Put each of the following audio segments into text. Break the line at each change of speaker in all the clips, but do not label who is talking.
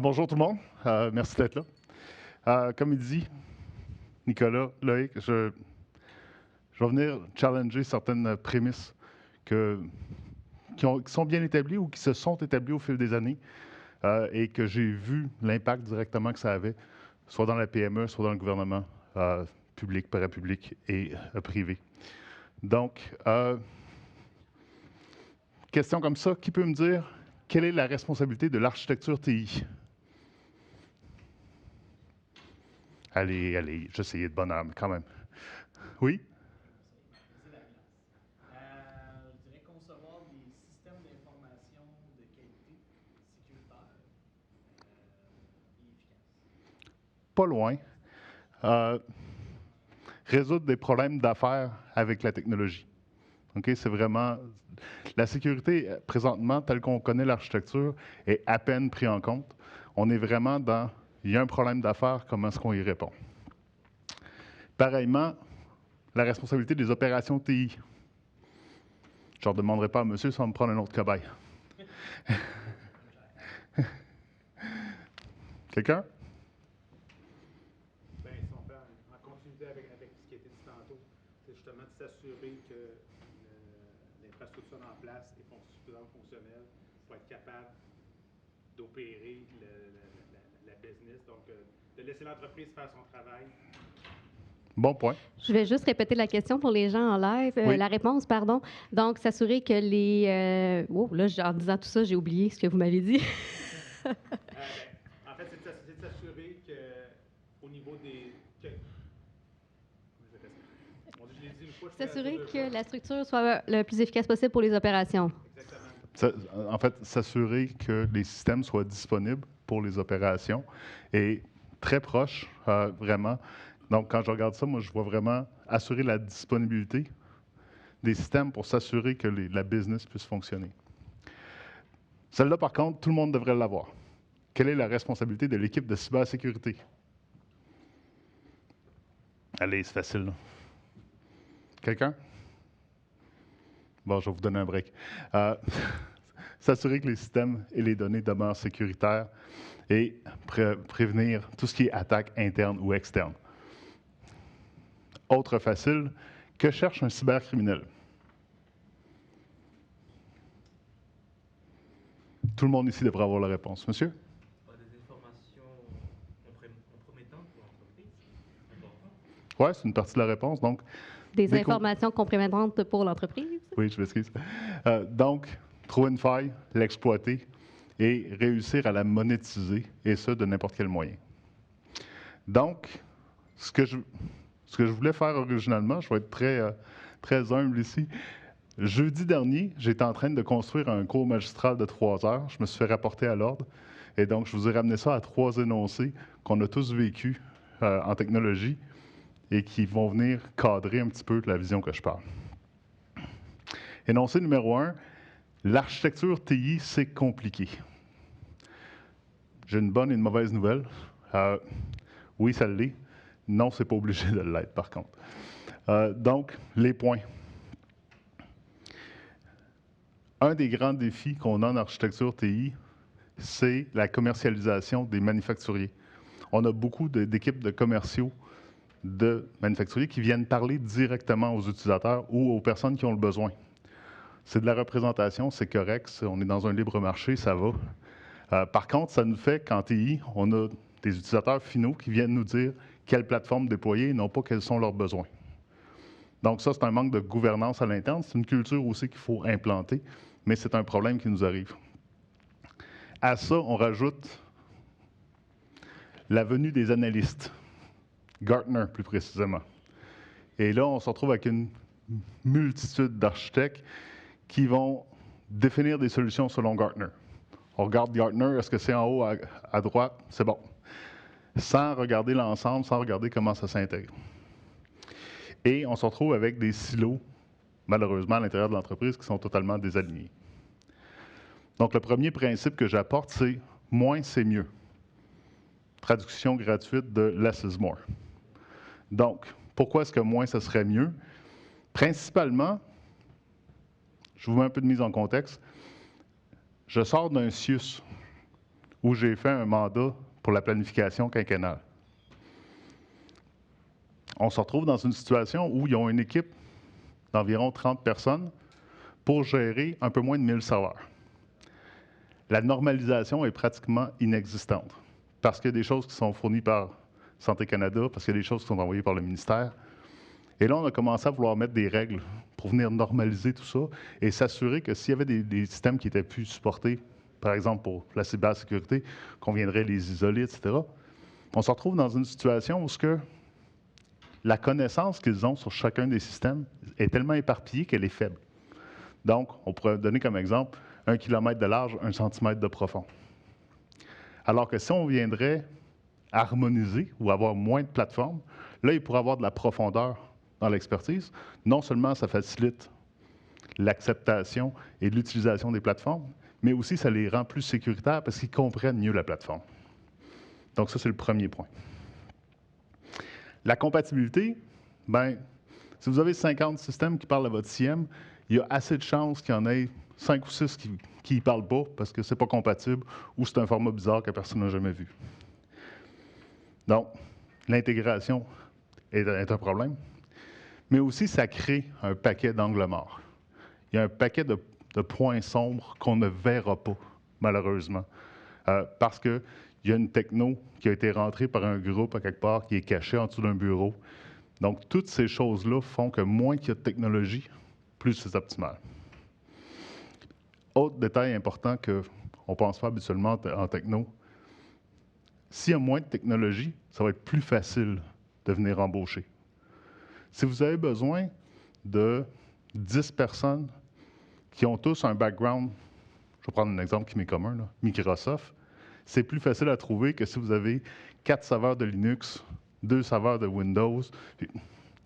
Bonjour tout le monde. Merci d'être là. Comme il dit Nicolas, Loïc, je vais venir challenger certaines prémices que- qui sont bien établies ou qui se sont établies au fil des années et que j'ai vu l'impact directement que ça avait, soit dans la PME, soit dans le gouvernement public, parapublic et privé. Donc, question comme ça, qui peut me dire quelle est la responsabilité de l'architecture TI? Allez, allez, j'essayais de bonne âme quand même. Oui?
Briser la glace. Je dirais concevoir des systèmes d'information de qualité, sécuritaires et efficaces.
Pas loin. Euh, Résoudre des problèmes d'affaires avec la technologie. OK? C'est vraiment. La sécurité, présentement, telle qu'on connaît l'architecture, est à peine prise en compte. On est vraiment dans. Il y a un problème d'affaires, comment est-ce qu'on y répond? Pareillement, la responsabilité des opérations TI. Je ne leur demanderai pas à monsieur si on va me prendre un autre cobaye. Quelqu'un?
Bien, si on fait en continuité avec ce qui a été dit tantôt, c'est justement de s'assurer que l'infrastructure en place est suffisamment fonctionnelle pour être capable d'opérer la business. Donc, de laisser l'entreprise faire son travail.
Bon point.
Je vais juste répéter la question pour les gens en live,
Oui.
la réponse, pardon. Donc, s'assurer que les... Oh, là, en disant tout ça, j'ai oublié ce que vous m'avez dit.
En fait, c'est de s'assurer qu'au niveau des... je l'ai dit une fois.
S'assurer que la structure soit le plus efficace possible pour les opérations.
Exactement.
En fait, s'assurer que les systèmes soient disponibles pour les opérations et très proches, vraiment. Donc, quand je regarde ça, moi, je vois vraiment assurer la disponibilité des systèmes pour s'assurer que la business puisse fonctionner. Celle-là, par contre, tout le monde devrait l'avoir. Quelle est la responsabilité de l'équipe de cybersécurité? Allez, c'est facile, là. Quelqu'un? Bon, je vais vous donner un break. S'assurer que les systèmes et les données demeurent sécuritaires et prévenir tout ce qui est attaque interne ou externe. Autre facile, que cherche un cybercriminel? Tout le monde ici devrait avoir la réponse. Monsieur?
Des informations compromettantes pour l'entreprise, important.
Oui, c'est une partie de la réponse. Donc,
Des informations compromettantes pour l'entreprise.
Oui, je m'excuse. Donc, trouver une faille, l'exploiter et réussir à la monétiser, et ça de n'importe quel moyen. Donc, ce que je voulais faire originalement, je vais être très humble ici. Jeudi dernier, j'étais en train de construire un cours magistral de 3 heures. Je me suis fait rapporter à l'ordre. Et donc, je vous ai ramené ça à 3 énoncés qu'on a tous vécu en technologie et qui vont venir cadrer un petit peu la vision que je parle. Énoncé numéro 1, l'architecture TI, c'est compliqué. J'ai une bonne et une mauvaise nouvelle. Oui, ça l'est. Non, c'est pas obligé de l'être, par contre. Donc, les points. Un des grands défis qu'on a en architecture TI, c'est la commercialisation des manufacturiers. On a beaucoup d'équipes de commerciaux de manufacturiers qui viennent parler directement aux utilisateurs ou aux personnes qui ont le besoin. C'est de la représentation, c'est correct, on est dans un libre marché, ça va. Par contre, ça nous fait qu'en TI, on a des utilisateurs finaux qui viennent nous dire quelle plateforme déployer et non pas quels sont leurs besoins. Donc ça, c'est un manque de gouvernance à l'interne. C'est une culture aussi qu'il faut implanter, mais c'est un problème qui nous arrive. À ça, on rajoute la venue des analystes, Gartner plus précisément. Et là, on se retrouve avec une multitude d'architectes qui vont définir des solutions selon Gartner. On regarde Gartner, est-ce que c'est en haut à droite? C'est bon. Sans regarder l'ensemble, sans regarder comment ça s'intègre. Et on se retrouve avec des silos, malheureusement, à l'intérieur de l'entreprise qui sont totalement désalignés. Donc, le premier principe que j'apporte, c'est « moins, c'est mieux ». Traduction gratuite de « less is more ». Donc, pourquoi est-ce que moins, ce serait mieux? Principalement, je vous mets un peu de mise en contexte, je sors d'un CIUS où j'ai fait un mandat pour la planification quinquennale. On se retrouve dans une situation où ils ont une équipe d'environ 30 personnes pour gérer un peu moins de 1000 serveurs. La normalisation est pratiquement inexistante parce qu'il y a des choses qui sont fournies par Santé Canada, parce qu'il y a des choses qui sont envoyées par le ministère. Et là, on a commencé à vouloir mettre des règles pour venir normaliser tout ça et s'assurer que s'il y avait des systèmes qui étaient plus supportés, par exemple pour la cybersécurité, qu'on viendrait les isoler, etc., on se retrouve dans une situation où la connaissance qu'ils ont sur chacun des systèmes est tellement éparpillée qu'elle est faible. Donc, on pourrait donner comme exemple 1 km de large, 1 cm de profond. Alors que si on viendrait harmoniser ou avoir moins de plateformes, là, il pourrait avoir de la profondeur dans l'expertise. Non seulement ça facilite l'acceptation et l'utilisation des plateformes, mais aussi ça les rend plus sécuritaires parce qu'ils comprennent mieux la plateforme. Donc ça, c'est le premier point. La compatibilité, bien, si vous avez 50 systèmes qui parlent à votre SIEM, il y a assez de chances qu'il y en ait 5 ou 6 qui ne parlent pas parce que ce n'est pas compatible ou c'est un format bizarre que personne n'a jamais vu. Donc, l'intégration est un problème, mais aussi ça crée un paquet d'angles morts. Il y a un paquet de points sombres qu'on ne verra pas, malheureusement, parce qu'il y a une techno qui a été rentrée par un groupe à quelque part qui est caché en dessous d'un bureau. Donc, toutes ces choses-là font que moins qu'il y a de technologie, plus c'est optimal. Autre détail important qu'on ne pense pas habituellement en techno, s'il y a moins de technologie, ça va être plus facile de venir embaucher. Si vous avez besoin de 10 personnes qui ont tous un background, je vais prendre un exemple qui m'est commun, là, Microsoft, c'est plus facile à trouver que si vous avez 4 serveurs de Linux, 2 serveurs de Windows. Il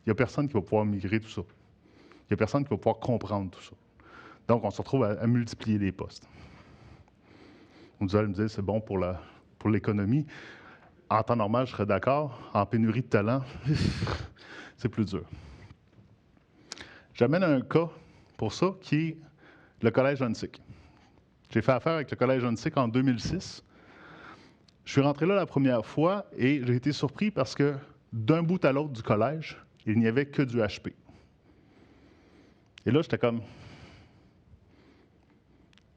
n'y a personne qui va pouvoir migrer tout ça. Il n'y a personne qui va pouvoir comprendre tout ça. Donc, on se retrouve à multiplier les postes. Vous allez me dire, c'est bon pour l'économie. En temps normal, je serais d'accord. En pénurie de talent, c'est plus dur. J'amène un cas pour ça qui est le Collège Huntsic. J'ai fait affaire avec le Collège Huntsic en 2006. Je suis rentré là la première fois et j'ai été surpris parce que d'un bout à l'autre du collège, il n'y avait que du HP. Et là, j'étais comme...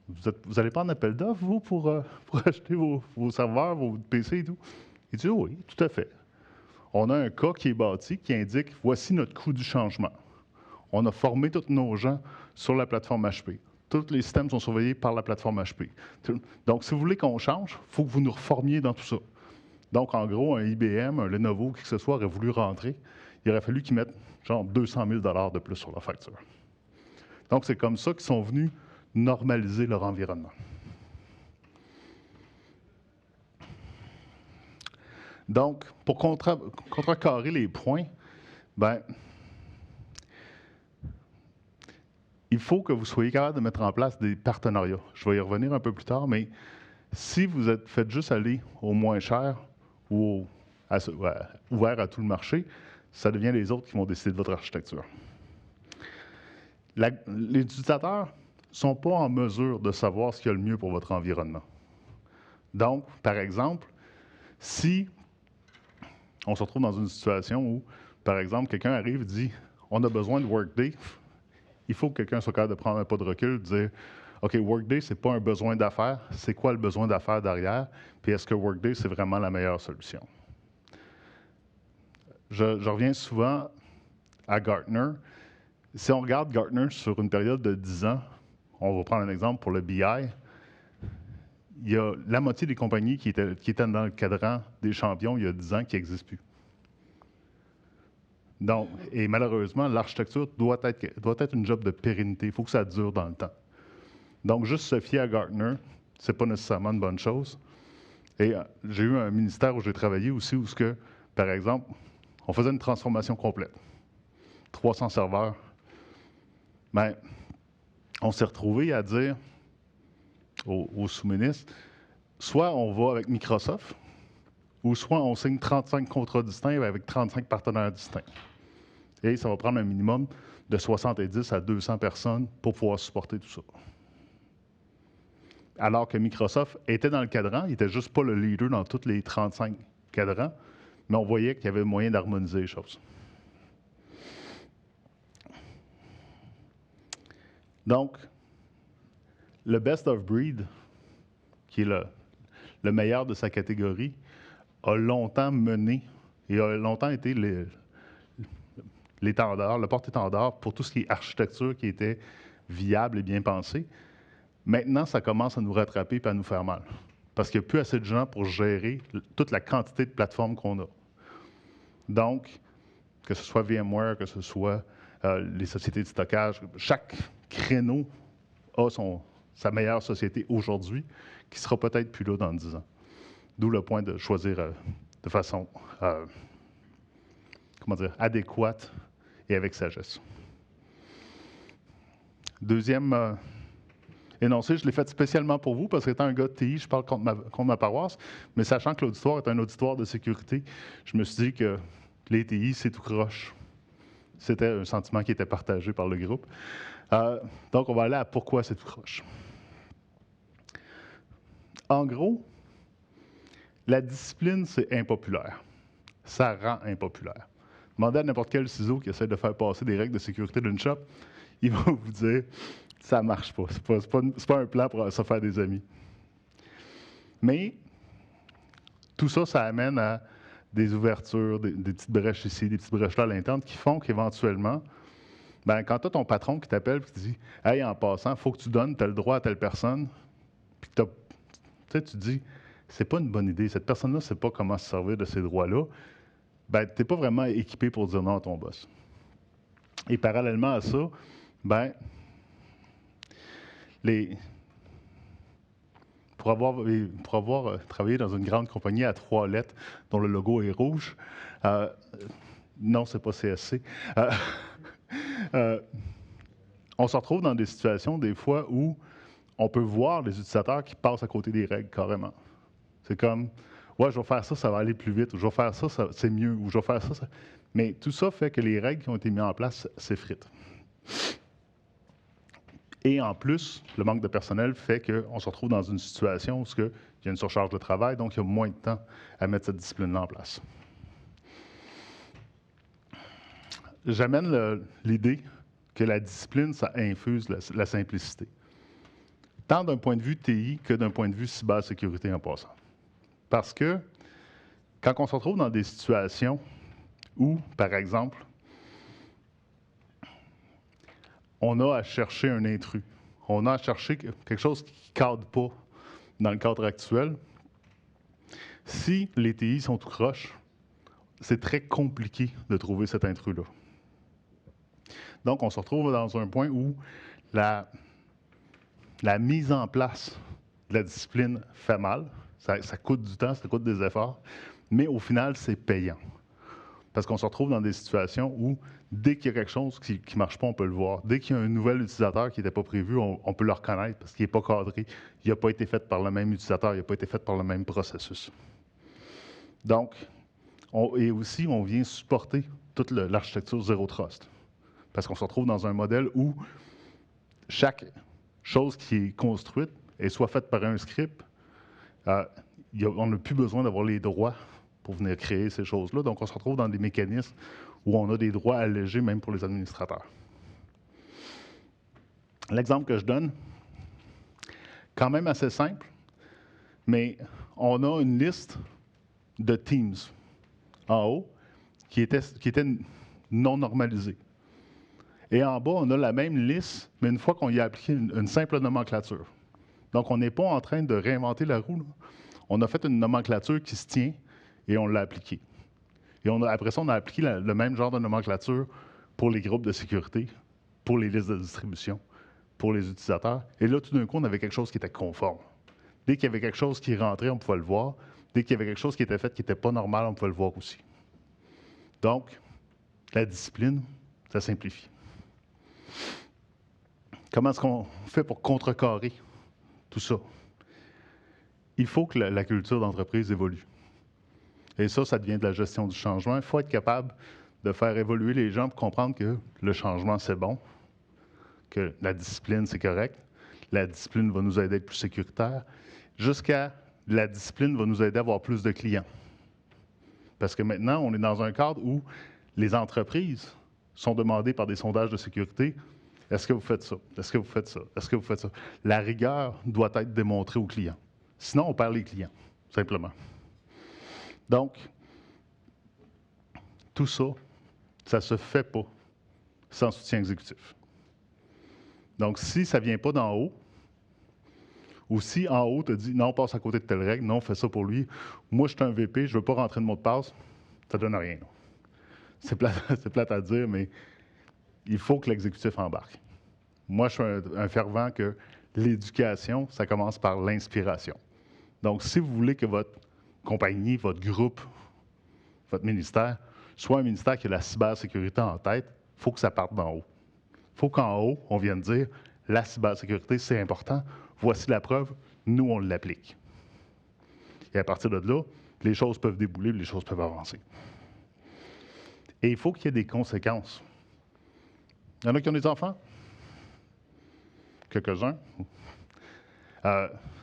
Vous n'allez pas en appel d'offres, vous, pour acheter vos serveurs, vos PC et tout? Il dit oui, tout à fait. On a un cas qui est bâti qui indique voici notre coût du changement. On a formé tous nos gens sur la plateforme HP. Tous les systèmes sont surveillés par la plateforme HP. Donc, si vous voulez qu'on change, il faut que vous nous reformiez dans tout ça. Donc, en gros, un IBM, un Lenovo, qui que ce soit, aurait voulu rentrer. Il aurait fallu qu'ils mettent genre 200 000 $ de plus sur leur facture. Donc, c'est comme ça qu'ils sont venus normaliser leur environnement. Donc, pour contrecarrer les points, ben, il faut que vous soyez capable de mettre en place des partenariats. Je vais y revenir un peu plus tard, mais si vous faites juste aller au moins cher ou ouvert à tout le marché, ça devient les autres qui vont décider de votre architecture. Les utilisateurs ne sont pas en mesure de savoir ce qu'il y a le mieux pour votre environnement. Donc, par exemple, si on se retrouve dans une situation où, par exemple, quelqu'un arrive et dit « on a besoin de Workday », il faut que quelqu'un soit capable de prendre un pas de recul, de dire « OK, Workday, ce n'est pas un besoin d'affaires, c'est quoi le besoin d'affaires derrière, puis est-ce que Workday, c'est vraiment la meilleure solution? » Je reviens souvent à Gartner. Si on regarde Gartner sur une période de 10 ans, on va prendre un exemple pour le BI, il y a la moitié des compagnies qui étaient dans le cadran des champions il y a 10 ans qui n'existent plus. Donc, et malheureusement, l'architecture doit être une job de pérennité. Il faut que ça dure dans le temps. Donc, juste se fier à Gartner, ce n'est pas nécessairement une bonne chose. Et j'ai eu un ministère où j'ai travaillé aussi où, par exemple, on faisait une transformation complète. 300 serveurs. Mais on s'est retrouvé à dire aux sous-ministres, soit on va avec Microsoft, ou soit on signe 35 contrats distincts avec 35 partenaires distincts. Et ça va prendre un minimum de 70 à 200 personnes pour pouvoir supporter tout ça. Alors que Microsoft était dans le cadran, il n'était juste pas le leader dans tous les 35 cadrans, mais on voyait qu'il y avait moyen d'harmoniser les choses. Donc, le best of breed, qui est le meilleur de sa catégorie, a longtemps mené et a longtemps été l'étendard, le porte-étendard pour tout ce qui est architecture qui était viable et bien pensée. Maintenant, ça commence à nous rattraper et à nous faire mal. Parce qu'il n'y a plus assez de gens pour gérer toute la quantité de plateformes qu'on a. Donc, que ce soit VMware, que ce soit les sociétés de stockage, chaque créneau a sa meilleure société aujourd'hui, qui sera peut-être plus là dans 10 ans. D'où le point de choisir de façon adéquate et avec sagesse. Deuxième énoncé, je l'ai fait spécialement pour vous, parce qu'étant un gars de TI, je parle contre ma paroisse, mais sachant que l'auditoire est un auditoire de sécurité, je me suis dit que les TI, c'est tout croche. C'était un sentiment qui était partagé par le groupe. Donc, on va aller à pourquoi c'est tout croche. En gros, la discipline, c'est impopulaire. Ça rend impopulaire. Demandez à n'importe quel ciseau qui essaie de faire passer des règles de sécurité d'une shop, il va vous dire ça ne marche pas. C'est pas un plan pour se faire des amis. Mais tout ça, ça amène à des ouvertures, des petites brèches ici, des petites brèches là à l'interne qui font qu'éventuellement, quand tu as ton patron qui t'appelle et qui te dit « Hey, en passant, il faut que tu donnes tel droit à telle personne », puis tu te dis « C'est pas une bonne idée, cette personne-là ne sait pas comment se servir de ces droits-là », tu n'es pas vraiment équipé pour dire non à ton boss. Et parallèlement à ça, pour avoir travaillé dans une grande compagnie à 3 lettres dont le logo est rouge, non, c'est pas CSC, on se retrouve dans des situations des fois où on peut voir les utilisateurs qui passent à côté des règles carrément. C'est comme, ouais, je vais faire ça, ça va aller plus vite, ou je vais faire ça, c'est mieux, ou je vais faire ça. Mais tout ça fait que les règles qui ont été mises en place s'effritent. Et en plus, le manque de personnel fait qu'on se retrouve dans une situation où il y a une surcharge de travail, donc il y a moins de temps à mettre cette discipline-là en place. J'amène l'idée que la discipline, ça infuse la simplicité. Tant d'un point de vue TI que d'un point de vue cybersécurité en passant. Parce que quand on se retrouve dans des situations où, par exemple, on a à chercher un intrus, on a à chercher quelque chose qui ne cadre pas dans le cadre actuel, si les TI sont tout croche, c'est très compliqué de trouver cet intrus-là. Donc, on se retrouve dans un point où la mise en place de la discipline fait mal. Ça coûte du temps, ça coûte des efforts, mais au final, c'est payant. Parce qu'on se retrouve dans des situations où, dès qu'il y a quelque chose qui ne marche pas, on peut le voir. Dès qu'il y a un nouvel utilisateur qui n'était pas prévu, on peut le reconnaître parce qu'il n'est pas cadré. Il n'a pas été fait par le même utilisateur, il n'a pas été fait par le même processus. Donc, et aussi, on vient supporter toute l'architecture Zero Trust. Parce qu'on se retrouve dans un modèle où chaque chose qui est construite est soit faite par un script, on n'a plus besoin d'avoir les droits pour venir créer ces choses-là. Donc, on se retrouve dans des mécanismes où on a des droits allégés, même pour les administrateurs. L'exemple que je donne, quand même assez simple, mais on a une liste de Teams en haut qui était non normalisée. Et en bas, on a la même liste, mais une fois qu'on y a appliqué une simple nomenclature. Donc, on n'est pas en train de réinventer la roue, là. On a fait une nomenclature qui se tient et on l'a appliquée. Et après ça, on a appliqué le même genre de nomenclature pour les groupes de sécurité, pour les listes de distribution, pour les utilisateurs. Et là, tout d'un coup, on avait quelque chose qui était conforme. Dès qu'il y avait quelque chose qui rentrait, on pouvait le voir. Dès qu'il y avait quelque chose qui était fait qui n'était pas normal, on pouvait le voir aussi. Donc, la discipline, ça simplifie. Comment est-ce qu'on fait pour contrecarrer tout ça? Il faut que la culture d'entreprise évolue. Et ça devient de la gestion du changement. Il faut être capable de faire évoluer les gens pour comprendre que le changement, c'est bon, que la discipline, c'est correct. la discipline va nous aider à être plus sécuritaire, jusqu'à la discipline va nous aider à avoir plus de clients. Parce que maintenant, on est dans un cadre où les entreprises sont demandées par des sondages de sécurité. Est-ce que vous faites ça? Est-ce que vous faites ça? Est-ce que vous faites ça? La rigueur doit être démontrée aux clients. Sinon, on perd les clients, simplement. Donc, tout ça, ça ne se fait pas sans soutien exécutif. Donc, si ça ne vient pas d'en haut, ou si en haut te dit non, passe à côté de telle règle, non, fais ça pour lui, moi je suis un VP, je ne veux pas rentrer de mot de passe, ça ne donne rien. C'est plate à dire, mais il faut que l'exécutif embarque. Moi, je suis un fervent que l'éducation, ça commence par l'inspiration. Donc, si vous voulez que votre compagnie, votre groupe, votre ministère, soit un ministère qui a la cybersécurité en tête, il faut que ça parte d'en haut. Il faut qu'en haut, on vienne dire la cybersécurité, c'est important, voici la preuve, nous, on l'applique. Et à partir de là, les choses peuvent débouler, les choses peuvent avancer. Et il faut qu'il y ait des conséquences. Il y en a qui ont des enfants? Quelques-uns.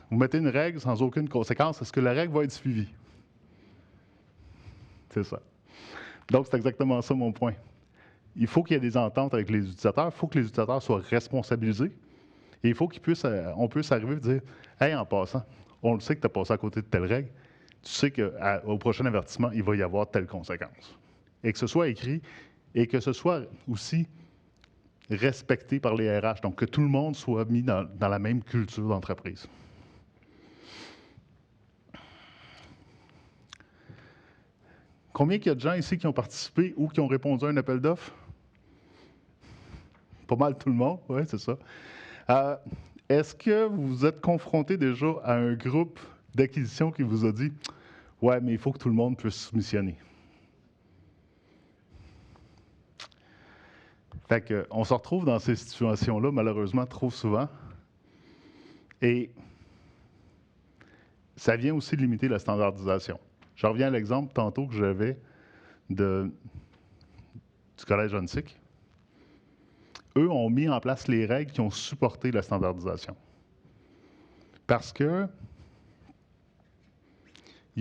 Vous mettez une règle sans aucune conséquence, est-ce que la règle va être suivie? C'est ça. Donc, c'est exactement ça mon point. Il faut qu'il y ait des ententes avec les utilisateurs, il faut que les utilisateurs soient responsabilisés, et il faut qu'on puisse arriver et dire « Hey, en passant, on le sait que tu as passé à côté de telle règle, tu sais qu'au prochain avertissement, il va y avoir telle conséquence. » Et que ce soit écrit, et que ce soit aussi respecté par les RH, donc que tout le monde soit mis dans la même culture d'entreprise. Combien il y a de gens ici qui ont participé ou qui ont répondu à un appel d'offres? Pas mal tout le monde, oui, c'est ça. Est-ce que vous êtes confronté déjà à un groupe d'acquisition qui vous a dit « Ouais, mais il faut que tout le monde puisse soumissionner ». Fait qu'on se retrouve dans ces situations-là, malheureusement, trop souvent. Et ça vient aussi limiter la standardisation. Je reviens à l'exemple tantôt que j'avais du Collège Huntsic. Eux ont mis en place les règles qui ont supporté la standardisation. Parce qu'ils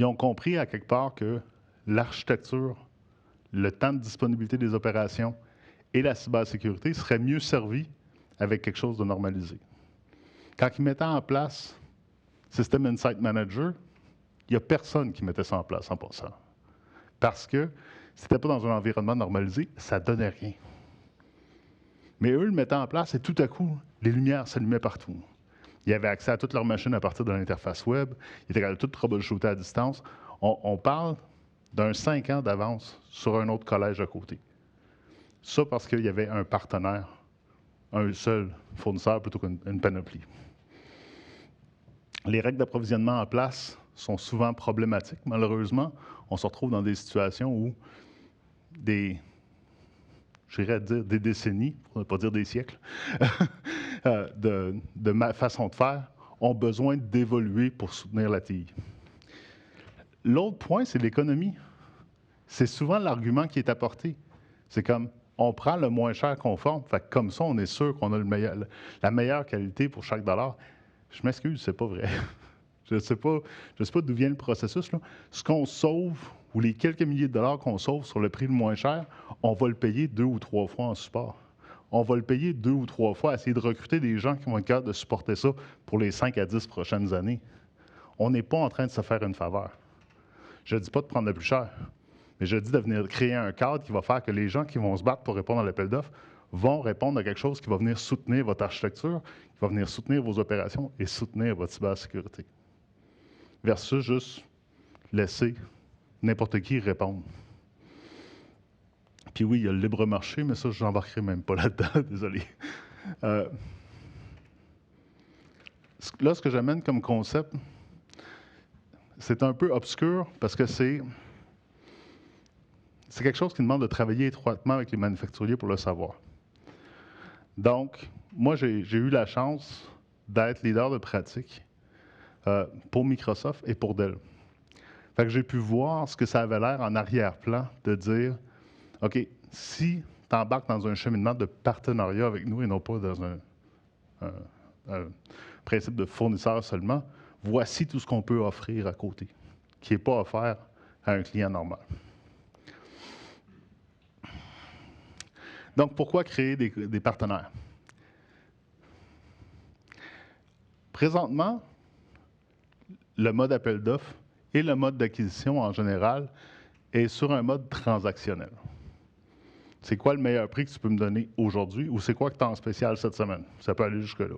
ont compris à quelque part que l'architecture, le temps de disponibilité des opérations et la cybersécurité seraient mieux servis avec quelque chose de normalisé. Quand ils mettaient en place System Insight Manager, il n'y a personne qui mettait ça en place en passant. Parce que si ce n'était pas dans un environnement normalisé, ça ne donnait rien. Mais eux le mettaient en place et tout à coup, les lumières s'allumaient partout. Ils avaient accès à toutes leurs machines à partir de l'interface web. Ils étaient capables de tout troubleshooter à distance. On parle d'un 5 ans d'avance sur un autre collège à côté. Ça parce qu'il y avait un partenaire, un seul fournisseur plutôt qu'une panoplie. Les règles d'approvisionnement en place sont souvent problématiques, malheureusement. On se retrouve dans des situations où j'irais dire des décennies, pour ne pas dire des siècles, de ma façon de faire ont besoin d'évoluer pour soutenir la TI. L'autre point, c'est l'économie. C'est souvent l'argument qui est apporté. C'est comme, on prend le moins cher conforme, fait que comme ça, on est sûr qu'on a la meilleure qualité pour chaque dollar. Je m'excuse, c'est pas vrai. Je ne sais pas d'où vient le processus, là. Ce qu'on sauve, ou les quelques milliers de dollars qu'on sauve sur le prix le moins cher, on va le payer 2 ou 3 fois en support. On va le payer 2 ou 3 fois à essayer de recruter des gens qui vont être capables de supporter ça pour les 5 à 10 prochaines années. On n'est pas en train de se faire une faveur. Je ne dis pas de prendre le plus cher, mais je dis de venir créer un cadre qui va faire que les gens qui vont se battre pour répondre à l'appel d'offres vont répondre à quelque chose qui va venir soutenir votre architecture, qui va venir soutenir vos opérations et soutenir votre cybersécurité. Versus juste laisser n'importe qui répondre. Puis oui, il y a le libre marché, mais ça, je n'embarquerai même pas là-dedans, désolé. Là, ce que j'amène comme concept, c'est un peu obscur parce que c'est quelque chose qui demande de travailler étroitement avec les manufacturiers pour le savoir. Donc, moi, j'ai eu la chance d'être leader de pratique pour Microsoft et pour Dell. Fait que j'ai pu voir ce que ça avait l'air en arrière-plan de dire, OK, si tu embarques dans un cheminement de partenariat avec nous et non pas dans principe de fournisseur seulement. Voici tout ce qu'on peut offrir à côté, qui n'est pas offert à un client normal. Donc, pourquoi créer des partenaires? Présentement, le mode appel d'offres et le mode d'acquisition en général est sur un mode transactionnel. C'est quoi le meilleur prix que tu peux me donner aujourd'hui ou c'est quoi que tu as en spécial cette semaine? Ça peut aller jusque-là.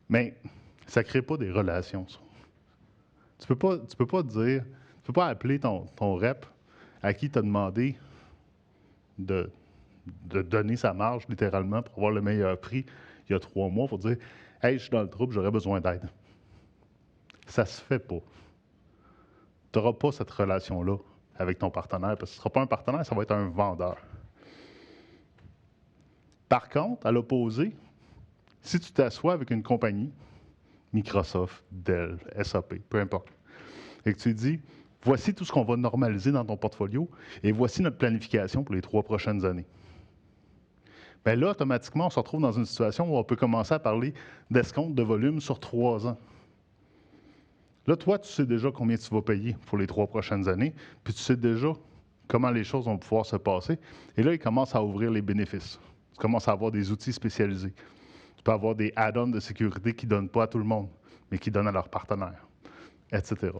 Mais ça ne crée pas des relations, ça. Tu peux pas dire, tu peux pas appeler ton rep à qui tu as demandé de donner sa marge littéralement pour avoir le meilleur prix il y a 3 mois pour dire « Hey, je suis dans le trouble, j'aurais besoin d'aide. » Ça se fait pas. Tu n'auras pas cette relation-là avec ton partenaire, parce que ce ne sera pas un partenaire, ça va être un vendeur. Par contre, à l'opposé, si tu t'assois avec une compagnie, Microsoft, Dell, SAP, peu importe, et que tu dis, voici tout ce qu'on va normaliser dans ton portfolio et voici notre planification pour les 3 prochaines années. Bien là, automatiquement, on se retrouve dans une situation où on peut commencer à parler d'escompte de volume sur 3 ans. Là, toi, tu sais déjà combien tu vas payer pour les 3 prochaines années, puis tu sais déjà comment les choses vont pouvoir se passer. Et là, il commence à ouvrir les bénéfices. Tu commences à avoir des outils spécialisés. Tu peux avoir des add-ons de sécurité qui ne donnent pas à tout le monde, mais qui donnent à leurs partenaires, etc.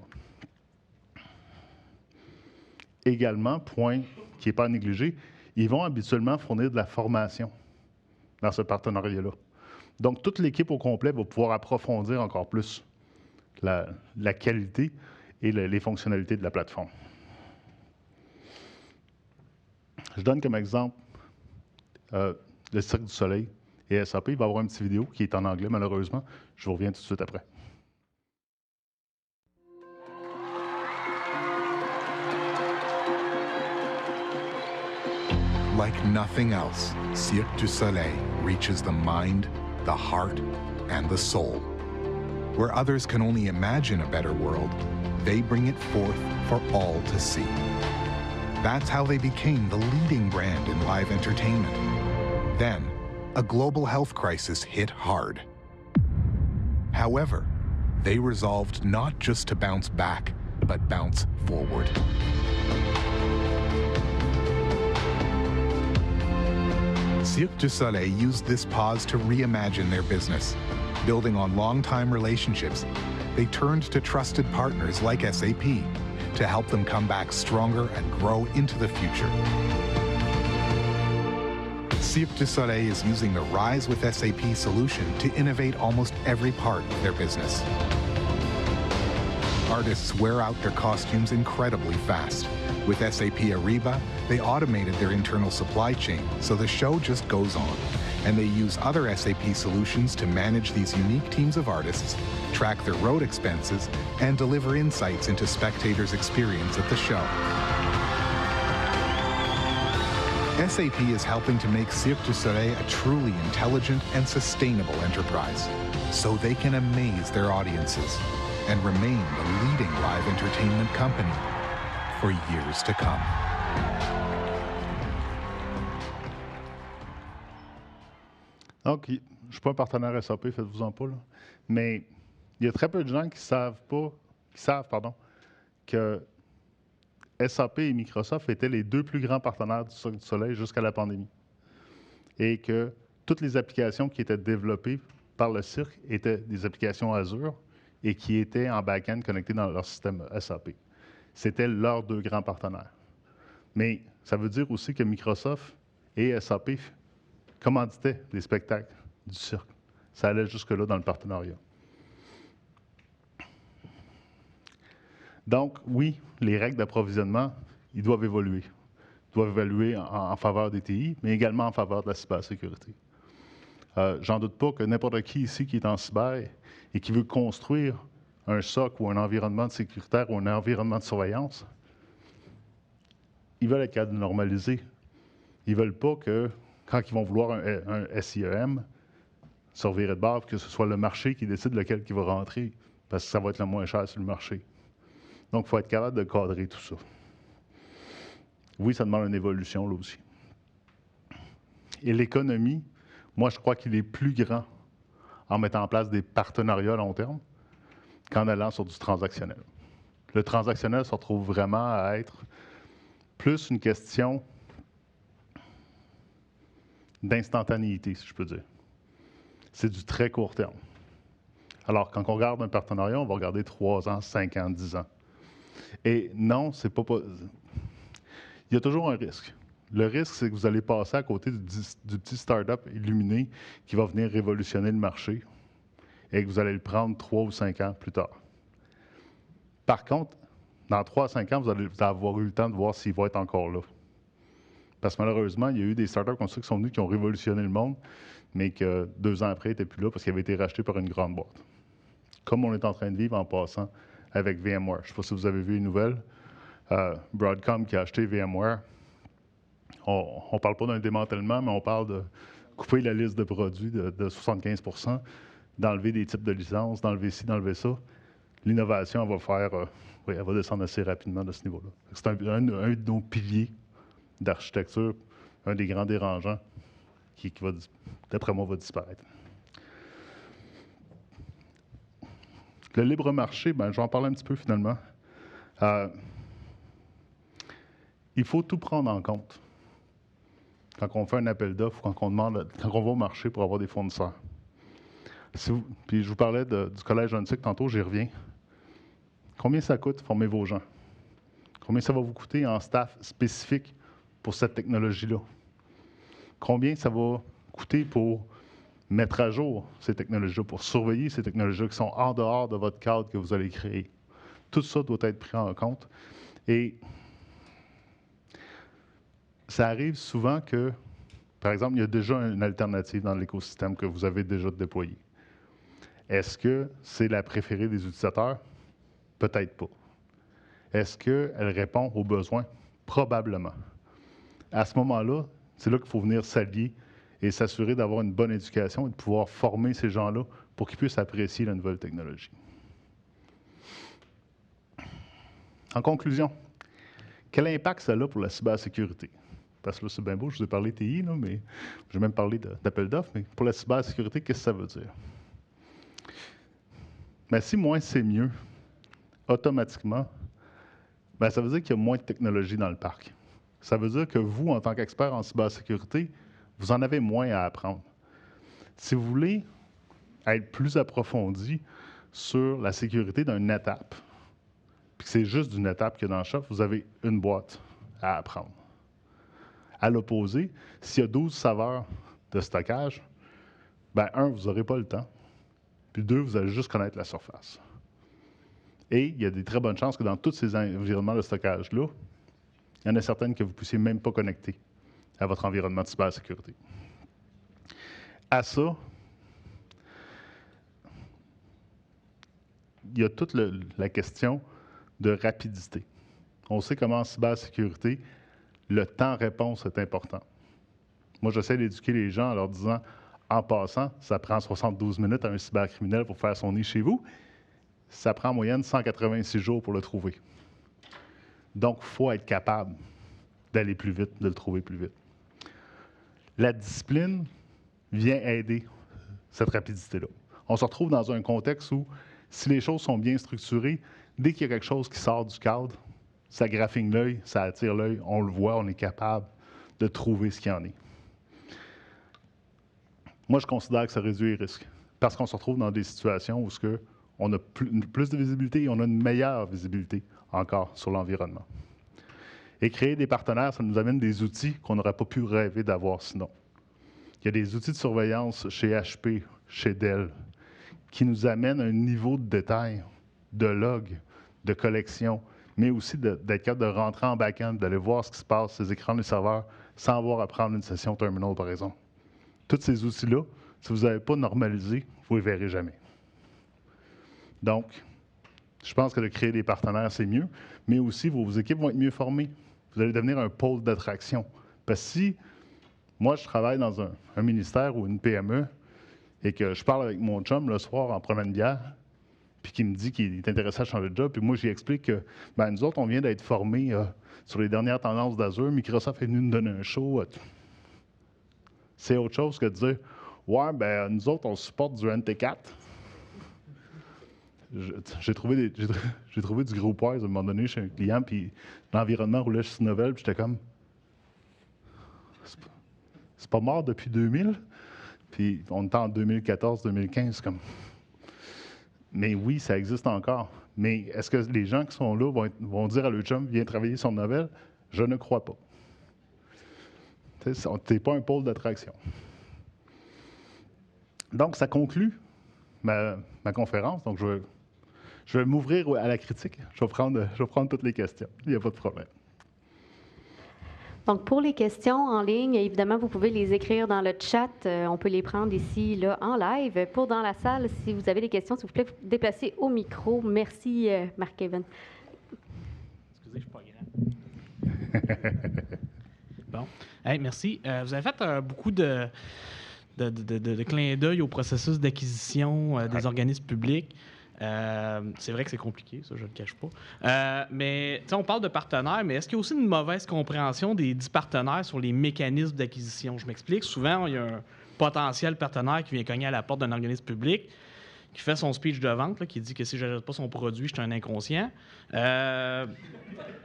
Également, point qui n'est pas à négliger, ils vont habituellement fournir de la formation dans ce partenariat-là. Donc, toute l'équipe au complet va pouvoir approfondir encore plus la qualité et les fonctionnalités de la plateforme. Je donne comme exemple le Cirque du Soleil et SAP. Il va y avoir une petite vidéo qui est en anglais, malheureusement. Je vous reviens tout de suite après.
Like nothing else, Cirque du Soleil reaches the mind, the heart, and the soul. Where others can only imagine a better world, they bring it forth for all to see. That's how they became the leading brand in live entertainment. Then, a global health crisis hit hard. However, they resolved not just to bounce back, but bounce forward. Cirque du Soleil used this pause to reimagine their business. Building on long-time relationships, they turned to trusted partners like SAP to help them come back stronger and grow into the future. Cirque du Soleil is using the Rise with SAP solution to innovate almost every part of their business. Artists wear out their costumes incredibly fast. With SAP Ariba, they automated their internal supply chain, so the show just goes on. And they use other SAP solutions to manage these unique teams of artists, track their road expenses, and deliver insights into spectators' experience at the show. SAP is helping to make Cirque du Soleil a truly intelligent and sustainable enterprise, so they can amaze their audiences and remain the leading live entertainment company for years to come.
Donc, je ne suis pas un partenaire SAP, faites-vous-en pas, là. Mais il y a très peu de gens qui savent que SAP et Microsoft étaient les 2 plus grands partenaires du Cirque du Soleil jusqu'à la pandémie. Et que toutes les applications qui étaient développées par le Cirque étaient des applications Azure et qui étaient en back-end connectées dans leur système SAP. C'était leurs 2 grands partenaires. Mais ça veut dire aussi que Microsoft et SAP commanditaient des spectacles du cirque. Ça allait jusque-là dans le partenariat. Donc, oui, les règles d'approvisionnement, ils doivent évoluer. Ils doivent évoluer en faveur des TI, mais également en faveur de la cybersécurité. J'en doute pas que n'importe qui ici qui est en cyber et qui veut construire un SOC ou un environnement de sécuritaire ou un environnement de surveillance, ils veulent être capables de normaliser. Ils ne veulent pas que, quand ils vont vouloir un SIEM, se revirer de bord, que ce soit le marché qui décide lequel qui va rentrer, parce que ça va être le moins cher sur le marché. Donc, il faut être capable de cadrer tout ça. Oui, ça demande une évolution, là aussi. Et l'économie, Moi, je crois qu'il est plus grand en mettant en place des partenariats à long terme qu'en allant sur du transactionnel. Le transactionnel se retrouve vraiment à être plus une question d'instantanéité, si je peux dire. C'est du très court terme. Alors, quand on regarde un partenariat, on va regarder 3 ans, 5 ans, 10 ans. Et non, c'est pas... Il y a toujours un risque. Le risque, c'est que vous allez passer à côté du petit start-up illuminé qui va venir révolutionner le marché et que vous allez le prendre 3 ou 5 ans plus tard. Par contre, dans 3 à 5 ans, vous allez avoir eu le temps de voir s'il va être encore là. Parce que malheureusement, il y a eu des startups comme ça qui sont venus, qui ont révolutionné le monde, mais que 2 ans après, ils n'étaient plus là parce qu'ils avaient été rachetés par une grande boîte. Comme on est en train de vivre en passant avec VMware. Je ne sais pas si vous avez vu une nouvelle. Broadcom qui a acheté VMware. On ne parle pas d'un démantèlement, mais on parle de couper la liste de produits de 75 %, d'enlever des types de licences, d'enlever ci, d'enlever ça. L'innovation, elle va descendre assez rapidement de ce niveau-là. C'est un de nos piliers d'architecture, un des grands dérangeants qui va, d'après moi, va disparaître. Le libre marché, je vais en parler un petit peu finalement. Il faut tout prendre en compte quand on fait un appel d'offres ou quand on va au marché pour avoir des fournisseurs. Puis je vous parlais du Collège Huntsic tantôt, j'y reviens. Combien ça coûte former vos gens? Combien ça va vous coûter en staff spécifique pour cette technologie-là? Combien ça va coûter pour mettre à jour ces technologies-là, pour surveiller ces technologies-là qui sont en dehors de votre cadre que vous allez créer? Tout ça doit être pris en compte. Et ça arrive souvent que, par exemple, il y a déjà une alternative dans l'écosystème que vous avez déjà déployé. Est-ce que c'est la préférée des utilisateurs? Peut-être pas. Est-ce qu'elle répond aux besoins? Probablement. À ce moment-là, c'est là qu'il faut venir s'allier et s'assurer d'avoir une bonne éducation et de pouvoir former ces gens-là pour qu'ils puissent apprécier la nouvelle technologie. En conclusion, quel impact ça a pour la cybersécurité? Parce que là, c'est bien beau, je vous ai parlé TI, là, mais je vais même parler d'appel d'offres, mais pour la cybersécurité, qu'est-ce que ça veut dire? Si moins c'est mieux, automatiquement, ça veut dire qu'il y a moins de technologie dans le parc. Ça veut dire que vous, en tant qu'expert en cybersécurité, vous en avez moins à apprendre. Si vous voulez être plus approfondi sur la sécurité d'un NetApp, puis que c'est juste du NetApp qu'il y a dans le shop, vous avez une boîte à apprendre. À l'opposé, s'il y a 12 saveurs de stockage, vous n'aurez pas le temps. Puis 2, vous allez juste connaître la surface. Et il y a des très bonnes chances que dans tous ces environnements de stockage-là, il y en a certaines que vous ne puissiez même pas connecter à votre environnement de cybersécurité. À ça, il y a toute la question de rapidité. On sait comment en cybersécurité, le temps-réponse est important. Moi, j'essaie d'éduquer les gens en leur disant, en passant, ça prend 72 minutes à un cybercriminel pour faire son nid chez vous. Ça prend en moyenne 186 jours pour le trouver. Donc, il faut être capable d'aller plus vite, de le trouver plus vite. La discipline vient aider cette rapidité-là. On se retrouve dans un contexte où, si les choses sont bien structurées, dès qu'il y a quelque chose qui sort du cadre, ça graphine l'œil, ça attire l'œil, on le voit, on est capable de trouver ce qu'il y en est. Moi, je considère que ça réduit les risques, parce qu'on se retrouve dans des situations où on a plus de visibilité et on a une meilleure visibilité encore sur l'environnement. Et créer des partenaires, ça nous amène des outils qu'on n'aurait pas pu rêver d'avoir sinon. Il y a des outils de surveillance chez HP, chez Dell, qui nous amènent un niveau de détail, de log, de collection, mais aussi d'être capable de rentrer en back-end, d'aller voir ce qui se passe sur les écrans des serveurs, sans avoir à prendre une session terminal, par exemple. Tous ces outils-là, si vous n'avez pas normalisé, vous ne les verrez jamais. Donc, je pense que de créer des partenaires, c'est mieux, mais aussi vos équipes vont être mieux formées. Vous allez devenir un pôle d'attraction. Parce que si moi, je travaille dans un ministère ou une PME et que je parle avec mon chum le soir en prenant une bière, puis qu'il me dit qu'il est intéressé à changer de job, puis moi, j'y explique que nous autres, on vient d'être formés sur les dernières tendances d'Azure, Microsoft est venu nous donner un show. C'est autre chose que de dire Ouais, ben nous autres, on supporte du NT4. J'ai trouvé du gros poids à un moment donné chez un client, puis l'environnement roulait sur Novell, puis j'étais comme. C'est pas mort depuis 2000, puis on est en 2014-2015, comme. Mais oui, ça existe encore. Mais est-ce que les gens qui sont là vont dire à leur chum, viens travailler sur Novell? Je ne crois pas. Tu n'es pas un pôle d'attraction. Donc, ça conclut ma conférence. Donc, je vais m'ouvrir à la critique. Je vais prendre toutes les questions. Il n'y a pas de problème.
Donc, pour les questions en ligne, évidemment, vous pouvez les écrire dans le chat. On peut les prendre ici, là, en live. Pour dans la salle, si vous avez des questions, s'il vous plaît, vous déplacez au micro. Merci, Marc-Kevin.
Excusez, je ne suis pas grand. Bon. Hey, merci. Vous avez fait beaucoup de clins d'œil au processus d'acquisition des organismes publics. C'est vrai que c'est compliqué, ça, je ne le cache pas. Mais on parle de partenaires, mais est-ce qu'il y a aussi une mauvaise compréhension des 10 partenaires sur les mécanismes d'acquisition? Je m'explique. Souvent, il y a un potentiel partenaire qui vient cogner à la porte d'un organisme public, qui fait son speech de vente, là, qui dit que si je n'achète pas son produit, je suis un inconscient.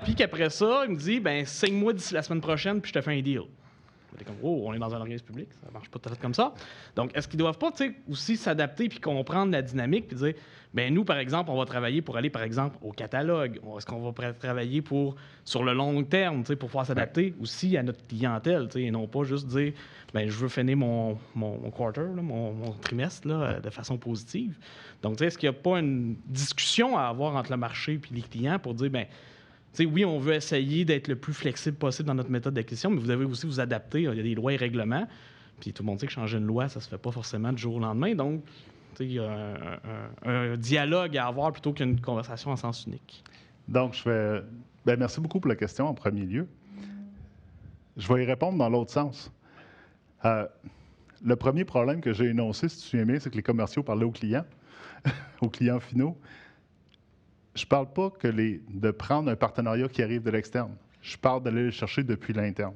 Puis qu'après ça, il me dit, ben signe-moi d'ici la semaine prochaine, puis je te fais un deal. Comme, oh, on est dans un organisme public, ça ne marche pas tout à fait comme ça. Donc, est-ce qu'ils ne doivent pas aussi s'adapter puis comprendre la dynamique puis dire, bien, nous, par exemple, on va travailler pour aller, par exemple, au catalogue. Est-ce qu'on va travailler sur le long terme pour pouvoir s'adapter aussi à notre clientèle et non pas juste dire, bien, je veux finir mon quarter, là, mon trimestre là, de façon positive. Donc, est-ce qu'il n'y a pas une discussion à avoir entre le marché et les clients pour dire, bien, oui, on veut essayer d'être le plus flexible possible dans notre méthode d'acquisition, mais vous devez aussi vous adapter. Il y a des lois et règlements. Puis tout le monde sait que changer une loi, ça ne se fait pas forcément du jour au lendemain. Donc, il y a un dialogue à avoir plutôt qu'une conversation en sens unique.
Donc, merci beaucoup pour la question en premier lieu. Je vais y répondre dans l'autre sens. Le premier problème que j'ai énoncé, si tu te souviens bien, c'est que les commerciaux parlaient aux clients, aux clients finaux. Je ne parle pas de prendre un partenariat qui arrive de l'externe. Je parle d'aller le chercher depuis l'interne.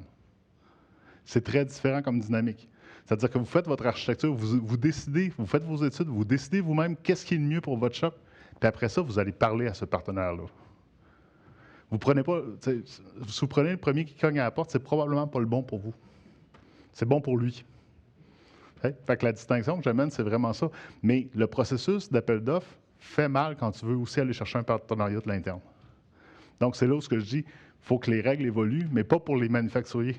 C'est très différent comme dynamique. C'est-à-dire que vous faites votre architecture, vous décidez, vous faites vos études, vous décidez vous-même qu'est-ce qui est le mieux pour votre shop, puis après ça, vous allez parler à ce partenaire-là. Vous prenez pas, si vous prenez le premier qui cogne à la porte, c'est probablement pas le bon pour vous. C'est bon pour lui. Fait que la distinction que j'amène, c'est vraiment ça. Mais le processus d'appel d'offres fait mal quand tu veux aussi aller chercher un partenariat de l'interne. Donc, c'est là où je dis, il faut que les règles évoluent, mais pas pour les manufacturiers,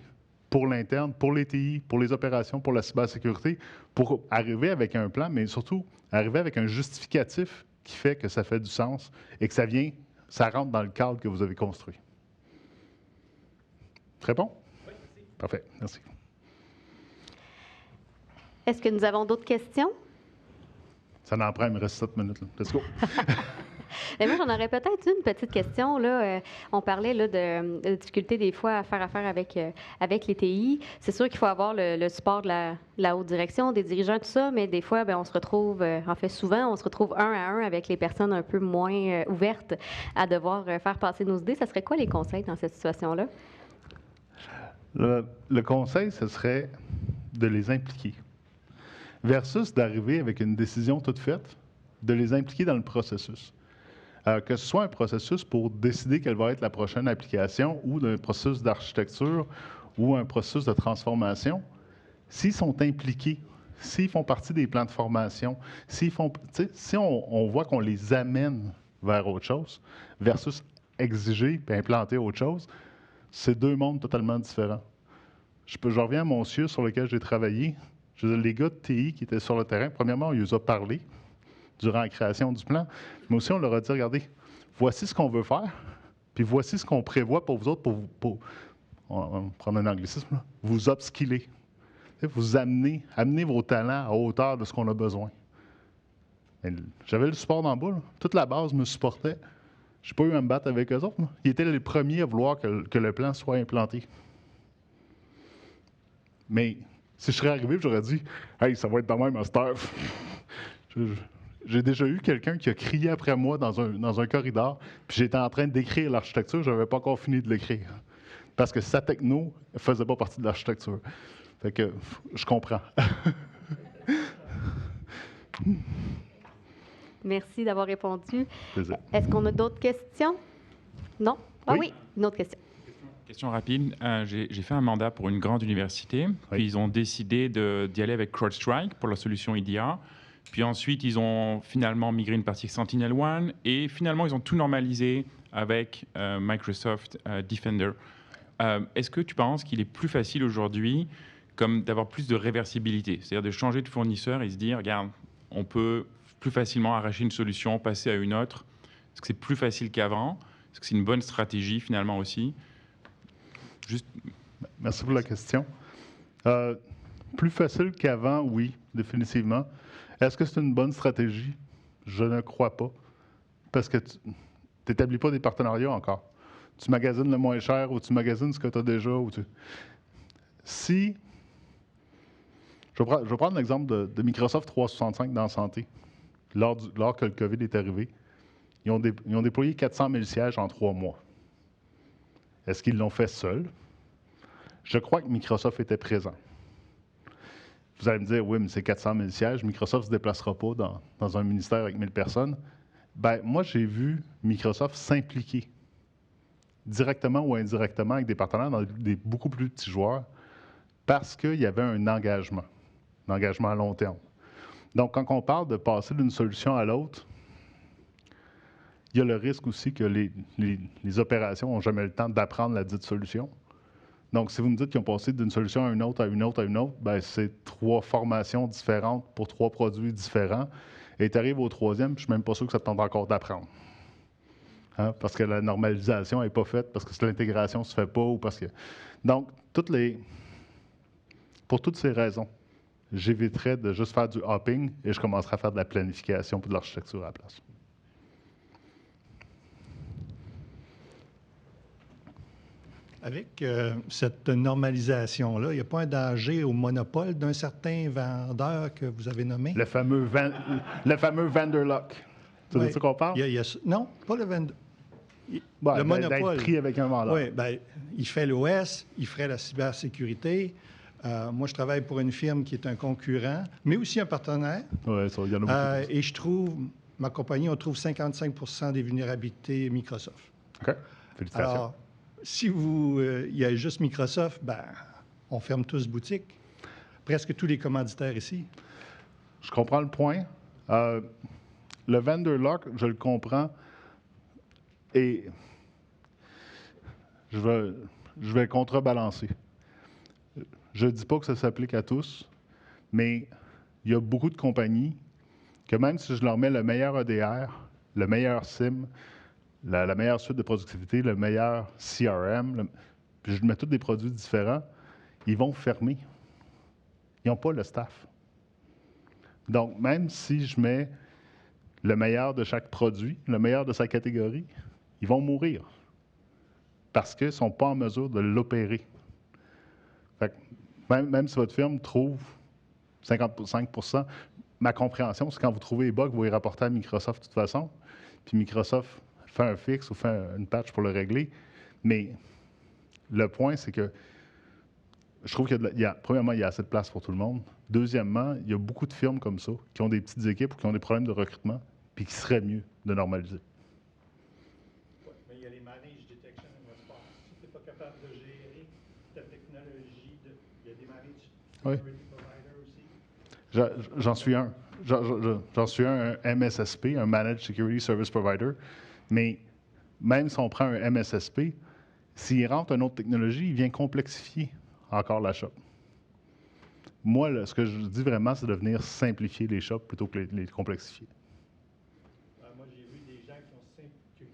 pour l'interne, pour les TI, pour les opérations, pour la cybersécurité, pour arriver avec un plan, mais surtout arriver avec un justificatif qui fait que ça fait du sens et que ça rentre dans le cadre que vous avez construit. Très bon?
Oui, merci.
Parfait, merci.
Est-ce que nous avons d'autres questions?
Ça n'en prend, il me reste 7 minutes. Là. Let's go.
Et moi, j'en aurais peut-être une petite question. Là. On parlait là, de difficultés des fois à faire affaire avec les TI. C'est sûr qu'il faut avoir le support de la haute direction, des dirigeants, tout ça, mais des fois, on se retrouve, souvent, on se retrouve un à un avec les personnes un peu moins ouvertes à devoir faire passer nos idées. Ça serait quoi les conseils dans cette situation-là?
Le conseil, ce serait de les impliquer. Versus d'arriver avec une décision toute faite, de les impliquer dans le processus. Que ce soit un processus pour décider quelle va être la prochaine application ou un processus d'architecture ou un processus de transformation, s'ils sont impliqués, s'ils font partie des plans de formation, si on voit qu'on les amène vers autre chose, versus exiger et implanter autre chose, c'est deux mondes totalement différents. Je reviens à mon CIE sur lequel j'ai travaillé. Les gars de TI qui étaient sur le terrain, premièrement, on les a parlé durant la création du plan, mais aussi on leur a dit, regardez, voici ce qu'on veut faire, puis voici ce qu'on prévoit pour vous autres, on va prendre un anglicisme, là, vous upskiller, vous amener vos talents à hauteur de ce qu'on a besoin. J'avais le support dans le bas, là. Toute la base me supportait. Je n'ai pas eu à me battre avec eux autres. Là. Ils étaient les premiers à vouloir que le plan soit implanté. Mais si je serais arrivé, j'aurais dit « Hey, ça va être dans même un staff. » J'ai déjà eu quelqu'un qui a crié après moi dans un corridor, puis j'étais en train d'écrire l'architecture, je n'avais pas encore fini de l'écrire. Parce que sa techno ne faisait pas partie de l'architecture. Fait que je comprends.
Merci d'avoir répondu.
Plaisir.
Est-ce qu'on a d'autres questions? Non? Ah oui, une autre question.
Question rapide. J'ai fait un mandat pour une grande université. Puis ils ont décidé d'y aller avec CrowdStrike pour la solution EDR. Puis ensuite, ils ont finalement migré une partie SentinelOne. Et finalement, ils ont tout normalisé avec Microsoft Defender. Est-ce que tu penses qu'il est plus facile aujourd'hui comme d'avoir plus de réversibilité? C'est-à-dire de changer de fournisseur et se dire, regarde, on peut plus facilement arracher une solution, passer à une autre. Est-ce que c'est plus facile qu'avant? Est-ce que c'est une bonne stratégie finalement aussi? Juste...
Merci pour la question. Plus facile qu'avant, oui, définitivement. Est-ce que c'est une bonne stratégie? Je ne crois pas. Parce que tu n'établis pas des partenariats encore. Tu magasines le moins cher ou tu magasines ce que tu as déjà. Si... Je vais prendre l'exemple de Microsoft 365 dans la santé. Lors que le COVID est arrivé, ils ont déployé 400 000 sièges en 3 mois. Est-ce qu'ils l'ont fait seuls? Je crois que Microsoft était présent. Vous allez me dire, oui, mais c'est 400 000 sièges, Microsoft ne se déplacera pas dans un ministère avec 1000 personnes. Bien, moi, j'ai vu Microsoft s'impliquer directement ou indirectement avec des partenaires dans des beaucoup plus petits joueurs parce qu'il y avait un engagement à long terme. Donc, quand on parle de passer d'une solution à l'autre, il y a le risque aussi que les opérations n'ont jamais le temps d'apprendre la dite solution. Donc, si vous me dites qu'ils ont passé d'une solution à une autre, à une autre, à une autre, bien, c'est 3 formations différentes pour 3 produits différents. Et tu arrives au 3e, puis je ne suis même pas sûr que ça te tente encore d'apprendre. Hein? Parce que la normalisation n'est pas faite, parce que l'intégration ne se fait pas, ou parce que... Donc, pour toutes ces raisons, j'éviterais de juste faire du hopping et je commencerai à faire de la planification et de l'architecture à la place.
Avec cette normalisation-là, il n'y a pas un danger au monopole d'un certain vendeur que vous avez nommé?
Le fameux vendor lock. C'est de ça qu'on parle?
Non, pas le vendor.
Le monopole. D'être pris avec un vendeur.
Oui, bien, il fait l'OS, il ferait la cybersécurité. Moi, je travaille pour une firme qui est un concurrent, mais aussi un partenaire. Oui, ça, il y en a beaucoup. Et je trouve, ma compagnie, on trouve 55 des vulnérabilités Microsoft.
OK. Félicitations.
Alors, si il y a juste Microsoft, ben, on ferme tous boutique. Presque tous les commanditaires ici.
Je comprends le point. Le vendor lock, je le comprends. Et je vais contrebalancer. Je ne dis pas que ça s'applique à tous, mais il y a beaucoup de compagnies que même si je leur mets le meilleur EDR, le meilleur SIM, la meilleure suite de productivité, le meilleur CRM, puis je mets tous des produits différents, ils vont fermer. Ils n'ont pas le staff. Donc, même si je mets le meilleur de chaque produit, le meilleur de sa catégorie, ils vont mourir parce qu'ils ne sont pas en mesure de l'opérer. Fait que même si votre firme trouve 55%, ma compréhension, c'est quand vous trouvez les bugs, vous les rapportez à Microsoft de toute façon, puis Microsoft fait un fixe ou fait une patch pour le régler. Mais le point, c'est que je trouve premièrement, il y a assez de place pour tout le monde. Deuxièmement, il y a beaucoup de firmes comme ça qui ont des petites équipes ou qui ont des problèmes de recrutement, puis qui serait mieux de normaliser.
Oui, mais il y a les managed detection and response. Si tu n'es pas capable de gérer ta technologie, il y a des managed security providers aussi.
J'en suis un. J'en suis un MSSP, un Managed Security Service Provider. Mais même si on prend un MSSP, s'il rentre une autre technologie, il vient complexifier encore la shop. Moi, là, ce que je dis vraiment, c'est de venir simplifier les shops plutôt que les complexifier.
Moi, j'ai vu des gens qui ont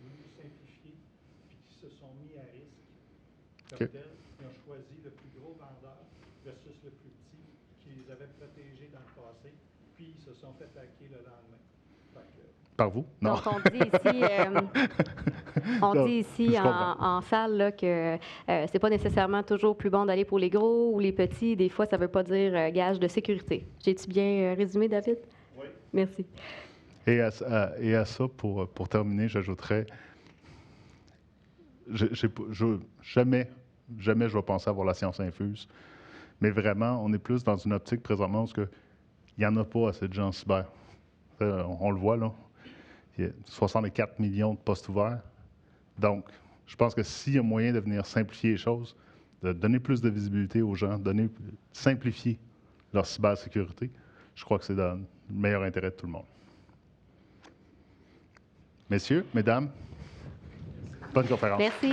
voulu simplifier puis qui se sont mis à risque. Comme tel, ils ont choisi le plus gros vendeur versus le plus petit qui les avait protégés dans le passé, puis ils se sont fait hacker le lendemain.
Par vous? Non.
Donc, on dit ici en salle là, que c'est pas nécessairement toujours plus bon d'aller pour les gros ou les petits. Des fois, ça veut pas dire gage de sécurité. J'ai-tu bien résumé, David?
Oui.
Merci.
Et à ça, pour terminer, j'ajouterais, jamais je vais penser avoir la science infuse, mais vraiment, on est plus dans une optique présentement où il n'y en a pas assez de gens en cyber. On le voit, là. Il y a 64 millions de postes ouverts. Donc, je pense que s'il y a moyen de venir simplifier les choses, de donner plus de visibilité aux gens, simplifier leur cybersécurité, je crois que c'est dans le meilleur intérêt de tout le monde. Messieurs, mesdames, bonne conférence.
Merci.